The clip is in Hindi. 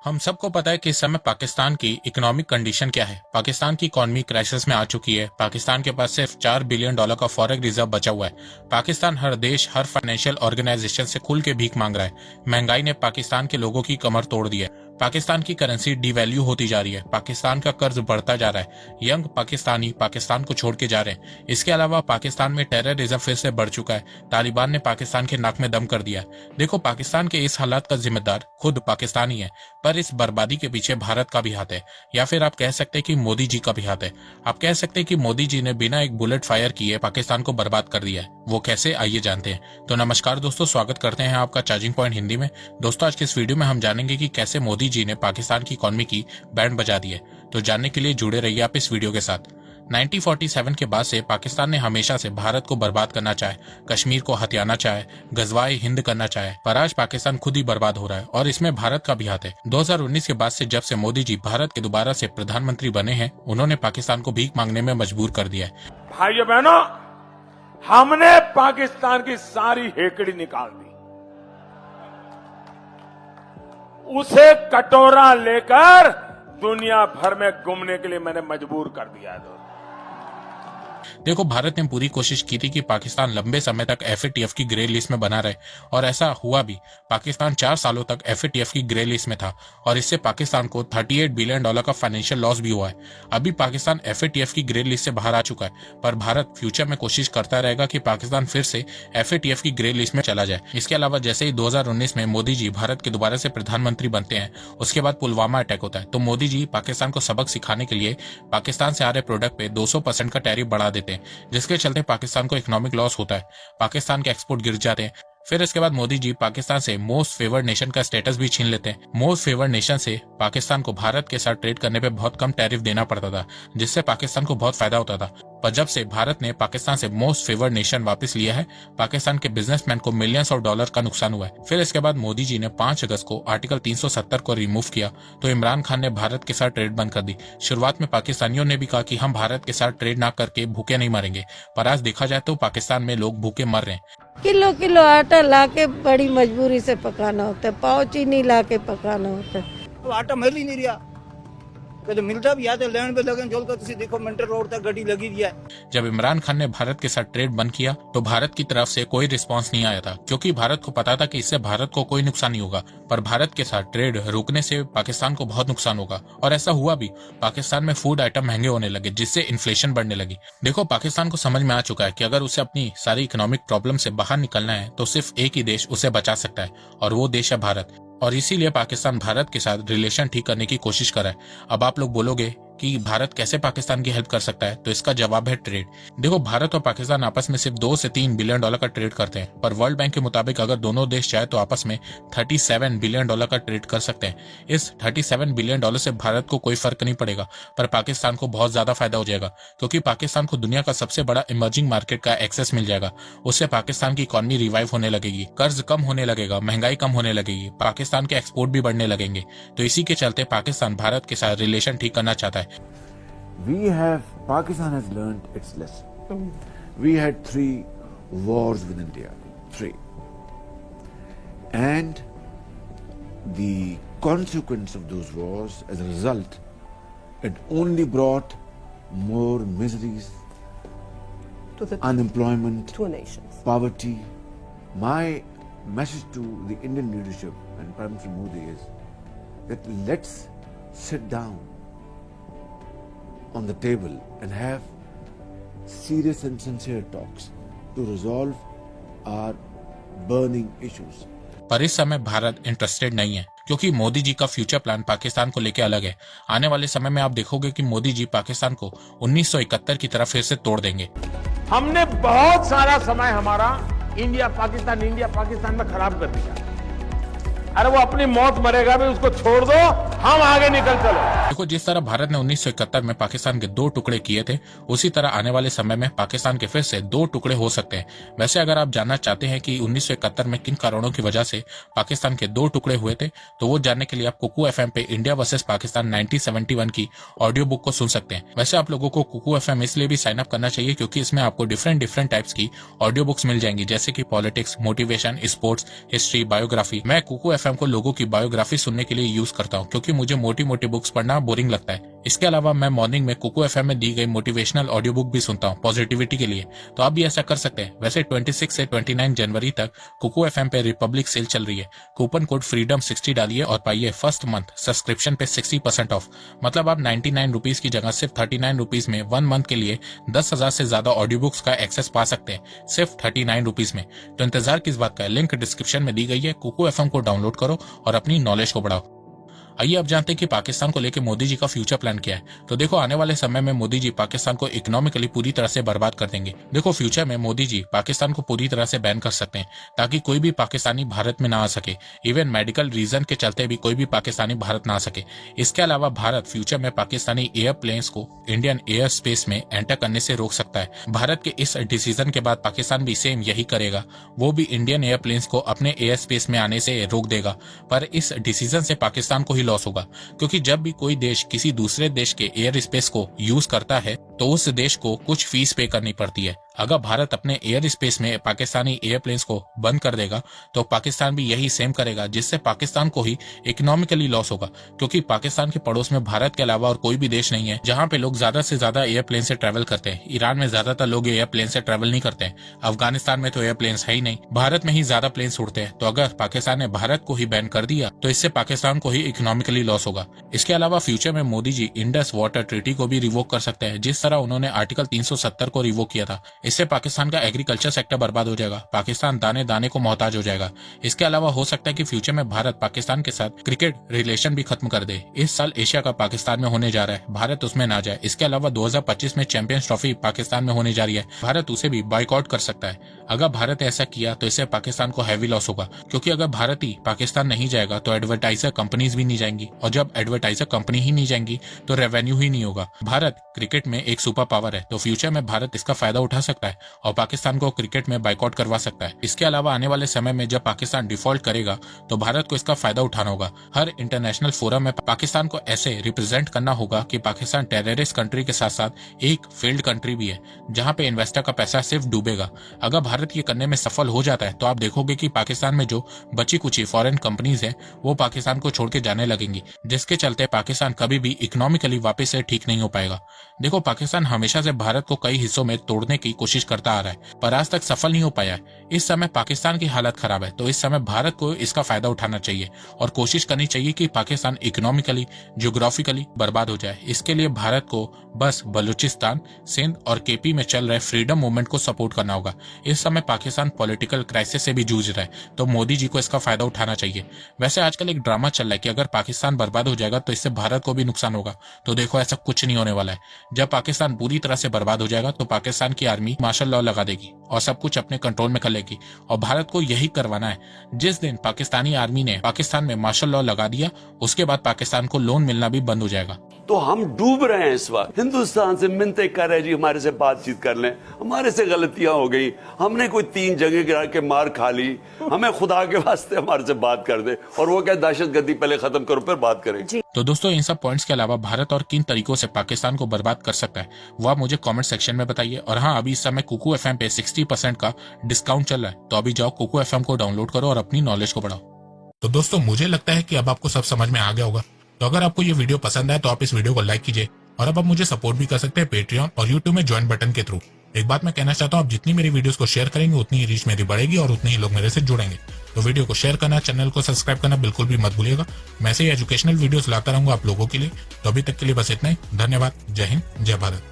हम सबको पता है कि इस समय पाकिस्तान की इकोनॉमिक कंडीशन क्या है। पाकिस्तान की इकोनॉमी क्राइसिस में आ चुकी है। पाकिस्तान के पास सिर्फ $4 बिलियन का फॉरेक्स रिजर्व बचा हुआ है। पाकिस्तान हर देश, हर फाइनेंशियल ऑर्गेनाइजेशन से खुल के भीख मांग रहा है। महंगाई ने पाकिस्तान के लोगों की कमर तोड़ दी है। पाकिस्तान की करेंसी डिवैल्यू होती जा रही है। पाकिस्तान का कर्ज बढ़ता जा रहा है। यंग पाकिस्तानी पाकिस्तान को छोड़ के जा रहे हैं। इसके अलावा पाकिस्तान में टेररिज्म फिर से बढ़ चुका है। तालिबान ने पाकिस्तान के नाक में दम कर दिया है। देखो, पाकिस्तान के इस हालात का जिम्मेदार खुद पाकिस्तान ही है, पर इस बर्बादी के पीछे भारत का भी हाथ है, या फिर आप कह सकते हैं कि मोदी जी का भी हाथ है। आप कह सकते हैं कि मोदी जी ने बिना एक बुलेट फायर किए पाकिस्तान को बर्बाद कर दिया है। वो कैसे, आइए जानते हैं। तो नमस्कार दोस्तों, स्वागत करते हैं आपका चार्जिंग पॉइंट हिंदी में। दोस्तों, आज के इस वीडियो में हम जानेंगे कि कैसे मोदी जी ने पाकिस्तान की इकोनॉमी की बैंड बजा दी है। तो जानने के लिए जुड़े रहिए आप इस वीडियो के साथ। 1947 के बाद से पाकिस्तान ने हमेशा से भारत को बर्बाद करना चाहे, कश्मीर को हथियाना चाहे, गजवाए हिंद करना चाहे, पर आज पाकिस्तान खुद ही बर्बाद हो रहा है और इसमें भारत का भी हाथ है। 2019 के बाद से जब से मोदी जी भारत के दोबारा से प्रधानमंत्री बने हैं, उन्होंने पाकिस्तान को भीख मांगने में मजबूर कर दिया है। भाइयों बहनों, हमने पाकिस्तान की सारी हेकड़ी निकाल दी, उसे कटोरा लेकर दुनिया भर में घूमने के लिए मैंने मजबूर कर दिया है। देखो, भारत ने पूरी कोशिश की थी कि पाकिस्तान लंबे समय तक एफएटीएफ की ग्रे लिस्ट में बना रहे, और ऐसा हुआ भी। पाकिस्तान 4 सालों तक एफएटीएफ की ग्रे लिस्ट में था और इससे पाकिस्तान को $38 बिलियन का फाइनेंशियल लॉस भी हुआ है। अभी पाकिस्तान एफएटीएफ की ग्रे लिस्ट से बाहर आ चुका है, पर भारत फ्यूचर में कोशिश करता रहेगा कि पाकिस्तान फिर से एफएटीएफ की ग्रे लिस्ट में चला जाए। इसके अलावा जैसे ही 2019 में मोदी जी भारत के दोबारा से प्रधानमंत्री बनते हैं, उसके बाद पुलवामा अटैक होता है, तो मोदी जी पाकिस्तान को सबक सिखाने के लिए पाकिस्तान से आ रहे प्रोडक्ट पे 200% का टैरिफ बढ़ा देते हैं, जिसके चलते पाकिस्तान को इकोनॉमिक लॉस होता है। पाकिस्तान के एक्सपोर्ट गिर जाते हैं। फिर इसके बाद मोदी जी पाकिस्तान से मोस्ट फेवर्ड नेशन का स्टेटस भी छीन लेते हैं। मोस्ट फेवर्ड नेशन से पाकिस्तान को भारत के साथ ट्रेड करने पे बहुत कम टैरिफ देना पड़ता था, जिससे पाकिस्तान को बहुत फायदा होता था। पर जब से भारत ने पाकिस्तान से मोस्ट फेवर्ड नेशन वापस लिया है, पाकिस्तान के बिजनेसमैन को मिलियंस ऑफ डॉलर का नुकसान हुआ है। फिर इसके बाद मोदी जी ने 5 अगस्त को आर्टिकल 370 को रिमूव किया, तो इमरान खान ने भारत के साथ ट्रेड बंद कर दी। शुरुआत में पाकिस्तानियों ने भी कहा कि हम भारत के साथ ट्रेड ना करके भूखे नहीं मरेंगे, पर आज देखा जाए तो पाकिस्तान में लोग भूखे मर रहे हैं। किलो किलो आटा लाके बड़ी मजबूरी से पकाना होता है, पाव चीनी लाके पकाना होता है। तो आटा मिल ही नहीं रहा, तो मिलता भी आते लैंड पे लगन जोल कर देखो मेंटल रोड तक गड्डी लगी दिया है। जब इमरान खान ने भारत के साथ ट्रेड बंद किया तो भारत की तरफ से कोई रिस्पांस नहीं आया था, क्योंकि भारत को पता था कि इससे भारत को कोई नुकसान नहीं होगा। पर भारत के साथ ट्रेड रुकने से पाकिस्तान को बहुत नुकसान होगा, और ऐसा हुआ भी। पाकिस्तान में फूड आइटम महंगे होने लगे, जिससे इन्फ्लेशन बढ़ने लगी। देखो, पाकिस्तान को समझ में आ चुका है कि अगर उसे अपनी सारी इकोनॉमिक प्रॉब्लम से बाहर निकलना है तो सिर्फ एक ही देश उसे बचा सकता है, और वो देश है भारत। और इसीलिए पाकिस्तान भारत के साथ रिलेशन ठीक करने की कोशिश कर रहा है। अब आप लोग बोलोगे कि भारत कैसे पाकिस्तान की हेल्प कर सकता है, तो इसका जवाब है ट्रेड। देखो, भारत और पाकिस्तान आपस में सिर्फ $2 से $3 बिलियन का ट्रेड करते हैं, पर वर्ल्ड बैंक के मुताबिक अगर दोनों देश चाहे तो आपस में $37 बिलियन का ट्रेड कर सकते हैं। इस $37 बिलियन से भारत को कोई फर्क नहीं पड़ेगा, पर पाकिस्तान को बहुत ज्यादा फायदा हो जाएगा, क्योंकि पाकिस्तान को दुनिया का सबसे बड़ा इमर्जिंग मार्केट का एक्सेस मिल जाएगा। उससे पाकिस्तान की इकोनॉमी रिवाइव होने लगेगी, कर्ज कम होने लगेगा, महंगाई कम होने लगेगी, पाकिस्तान के एक्सपोर्ट भी बढ़ने लगेंगे। तो इसी के चलते पाकिस्तान भारत के साथ रिलेशन ठीक करना चाहता है। Pakistan has learned its lesson. We had 3 wars with India, 3. And the consequence of those wars, as a result, it only brought more miseries, unemployment, poverty. My message to the Indian leadership and Prime Minister Modi is that let's sit down on the table and have serious and sincere talks to resolve our burning issues. पर इस समय भारत इंटरेस्टेड नहीं है, क्योंकि मोदी जी का फ्यूचर प्लान पाकिस्तान को लेकर अलग है। आने वाले समय में आप देखोगे कि मोदी जी पाकिस्तान को 1971 की तरफ फिर से तोड़ देंगे। हमने बहुत सारा समय हमारा इंडिया पाकिस्तान में खराब कर दिया। अरे वो अपनी मौत मरेगा भी, उसको छोड़ दो, हम आगे निकल चलो। देखो, जिस तरह भारत ने 1971 में पाकिस्तान के 2 टुकड़े किए थे, उसी तरह आने वाले समय में पाकिस्तान के फिर से 2 टुकड़े हो सकते हैं। वैसे अगर आप जानना चाहते हैं कि 1971 में किन कारणों की वजह से पाकिस्तान के 2 टुकड़े हुए थे, तो वो जानने के लिए आप कुकू एफएम पे इंडिया वर्सेस पाकिस्तान 1971 की ऑडियो बुक को सुन सकते हैं। वैसे आप लोगों को कुकू एफएम इसलिए भी साइन अप करना चाहिए क्योंकि इसमें आपको डिफरेंट टाइप्स की ऑडियो बुक्स मिल जाएंगी, जैसे कि politics, motivation, sports, history, biography. मैं कुकू एफएम को लोगों की बायोग्राफी सुनने के लिए यूज करता हूँ, क्योंकि मुझे मोटी मोटी बुक्स पढ़ना बोरिंग लगता है। इसके अलावा मैं मॉर्निंग में कुकू एफएम में दी गई मोटिवेशनल ऑडियो बुक भी सुनता हूँ पॉजिटिविटी के लिए। तो आप भी ऐसा कर सकते हैं। वैसे 26 से 29 जनवरी तक कुकू एफएम पे रिपब्लिक सेल चल रही है। कूपन कोड फ्रीडम 60 डालिए और पाइए फर्स्ट मंथ सब्सक्रिप्शन पे 60% ऑफ। मतलब आप 99 रुपीज की जगह सिर्फ 39 रुपीज में 1 मंथ के लिए 10,000 से ज्यादा ऑडियो बुक्स का एक्सेस पा सकते हैं सिर्फ 39 रुपीज में। तो इंतजार किस बात का है, लिंक डिस्क्रिप्शन में दी गई है। कुकू एफएम को डाउनलोड करो और अपनी नॉलेज को बढ़ाओ। आइए अब जानते हैं कि पाकिस्तान को लेकर मोदी जी का फ्यूचर प्लान क्या है। तो देखो, आने वाले समय में मोदी जी पाकिस्तान को इकोनॉमिकली पूरी तरह से बर्बाद कर देंगे। देखो, फ्यूचर में मोदी जी पाकिस्तान को पूरी तरह से बैन कर सकते हैं ताकि कोई भी पाकिस्तानी भारत में ना आ सके। इवन मेडिकल रीजन के चलते भी कोई भी पाकिस्तानी भारत ना आ सके। इसके अलावा भारत फ्यूचर में पाकिस्तानी एयरप्लेन्स को इंडियन एयर स्पेस में एंटर करने से रोक सकता है। भारत के इस डिसीजन के बाद पाकिस्तान भी सेम यही करेगा, वो भी इंडियन एयरप्लेन्स को अपने एयर स्पेस में आने से रोक देगा। पर इस डिसीजन से पाकिस्तान को ही लॉस होगा, क्योंकि जब भी कोई देश किसी दूसरे देश के एयर स्पेस को यूज करता है तो उस देश को कुछ फीस पे करनी पड़ती है। अगर भारत अपने एयर स्पेस में पाकिस्तानी एयरप्लेन्स को बंद कर देगा तो पाकिस्तान भी यही सेम करेगा, जिससे पाकिस्तान को ही इकोनॉमिकली लॉस होगा। क्योंकि पाकिस्तान के पड़ोस में भारत के अलावा और कोई भी देश नहीं है जहां पे लोग ज्यादा से ज्यादा एयरप्लेन से ट्रेवल करते हैं। ईरान में ज्यादातर लोग एयरप्लेन से ट्रेवल नहीं करते हैं। अफगानिस्तान में तो एयरप्लेन है ही नहीं, भारत में ही ज्यादा प्लेन उड़ते हैं। तो अगर पाकिस्तान ने भारत को ही बैन कर दिया तो इससे पाकिस्तान को ही इकोनॉमिकली लॉस होगा। इसके अलावा फ्यूचर में Modi ji Indus water treaty को भी रिवोक कर सकते हैं, जिस तरह उन्होंने आर्टिकल 370 को रिवोक किया था। इससे पाकिस्तान का एग्रीकल्चर सेक्टर बर्बाद हो जाएगा, पाकिस्तान दाने दाने को मोहताज हो जाएगा। इसके अलावा हो सकता है कि फ्यूचर में भारत पाकिस्तान के साथ क्रिकेट रिलेशन भी खत्म कर दे। इस साल एशिया का पाकिस्तान में होने जा रहा है, भारत उसमें ना जाए। इसके अलावा 2025 में चैंपियंस ट्रॉफी पाकिस्तान में होने जा रही है, भारत उसे भी बॉयकॉट कर सकता है। अगर भारत ऐसा किया तो इससे पाकिस्तान को हैवी लॉस होगा, क्योंकि अगर भारत ही पाकिस्तान नहीं जाएगा तो एडवर्टाइजर कंपनीज भी नहीं जाएंगी, और जब एडवर्टाइजर कंपनी ही नहीं जाएंगी तो रेवेन्यू ही नहीं होगा। भारत क्रिकेट में एक सुपर पावर है, तो फ्यूचर में भारत इसका फायदा उठा सकता है और पाकिस्तान को क्रिकेट में बाइकआउट करवा सकता है। इसके अलावा आने वाले समय में जब पाकिस्तान डिफॉल्ट करेगा तो भारत को इसका फायदा उठाना होगा। हर इंटरनेशनल फोरम में पाकिस्तान को ऐसे रिप्रेजेंट करना होगा कि पाकिस्तान टेररिस्ट कंट्री के साथ साथ एक फेल्ड कंट्री भी है, जहां पे इन्वेस्टर का पैसा सिर्फ डूबेगा। अगर भारत ये करने में सफल हो जाता है तो आप देखोगे कि पाकिस्तान में जो बची कुची फॉरेन कंपनीज है वो पाकिस्तान को छोड़ के जाने लगेंगी, जिसके चलते पाकिस्तान कभी भी इकोनॉमिकली वापस से ठीक नहीं हो पाएगा। देखो, पाकिस्तान हमेशा से भारत को कई हिस्सों में तोड़ने की कोशिश करता आ रहा है, पर आज तक सफल नहीं हो पाया है। इस समय पाकिस्तान की हालत खराब है, तो इस समय भारत को इसका फायदा उठाना चाहिए और कोशिश करनी चाहिए कि पाकिस्तान इकोनॉमिकली ज्योग्राफिकली बर्बाद हो जाए। इसके लिए भारत को बस बलूचिस्तान, सिंध और केपी में चल रहे फ्रीडम मूवमेंट को सपोर्ट करना होगा। इस समय पाकिस्तान पॉलिटिकल क्राइसिस से भी जूझ रहा है, तो मोदी जी को इसका फायदा उठाना चाहिए। वैसे आजकल एक ड्रामा चल रहा है कि अगर पाकिस्तान बर्बाद हो जाएगा तो इससे भारत को भी नुकसान होगा। तो देखो, ऐसा कुछ नहीं होने वाला है। जब पाकिस्तान पूरी तरह से बर्बाद हो जाएगा तो पाकिस्तान की आर्मी मार्शल लॉ लगा देगी और सब कुछ अपने कंट्रोल में कर लेगी, और भारत को यही करवाना है। जिस दिन पाकिस्तानी आर्मी ने पाकिस्तान में मार्शल लॉ लगा दिया, उसके बाद पाकिस्तान को लोन मिलना भी बंद हो जाएगा। तो हम डूब रहे हैं इस वक्त। हिंदुस्तान से मिन्नतें कर रहे जी हमारे से बातचीत कर लें, हमारे से गलतियां हो गई, हमने कोई 3 जगह गिरा के मार खा ली, हमें खुदा के वास्ते हमारे से बात कर दे, और वो क्या दहशतगर्दी पहले खत्म करो फिर बात करें। तो दोस्तों, इन सब पॉइंट्स के अलावा भारत और किन तरीकों से पाकिस्तान को बर्बाद कर सकता है वो आप मुझे कमेंट सेक्शन में बताइए। और हाँ, अभी इस समय कुकू एफएम पे 60% का डिस्काउंट चल रहा है, तो अभी जाओ कुकू एफएम को डाउनलोड करो और अपनी नॉलेज को बढ़ाओ। तो दोस्तों, मुझे लगता है कि अब आपको सब समझ में आ गया होगा। तो अगर आपको ये वीडियो पसंद आए तो आप इस वीडियो को लाइक कीजिए, और अब आप मुझे सपोर्ट भी कर सकते हैं पेट्रियन और यूट्यूब में ज्वाइन बटन के थ्रू। एक बात मैं कहना चाहता हूँ, आप जितनी मेरी वीडियोस को शेयर करेंगे उतनी ही रीच मेरी बढ़ेगी और उतने ही लोग मेरे से जुड़ेंगे। तो वीडियो को शेयर करना, चैनल को सब्सक्राइब करना बिल्कुल भी मत भूलिएगा। मैं ऐसे ही एजुकेशनल वीडियोस लाता रहूंगा आप लोगों के लिए। तो अभी तक के लिए बस इतना ही। धन्यवाद। जय हिंद, जय भारत।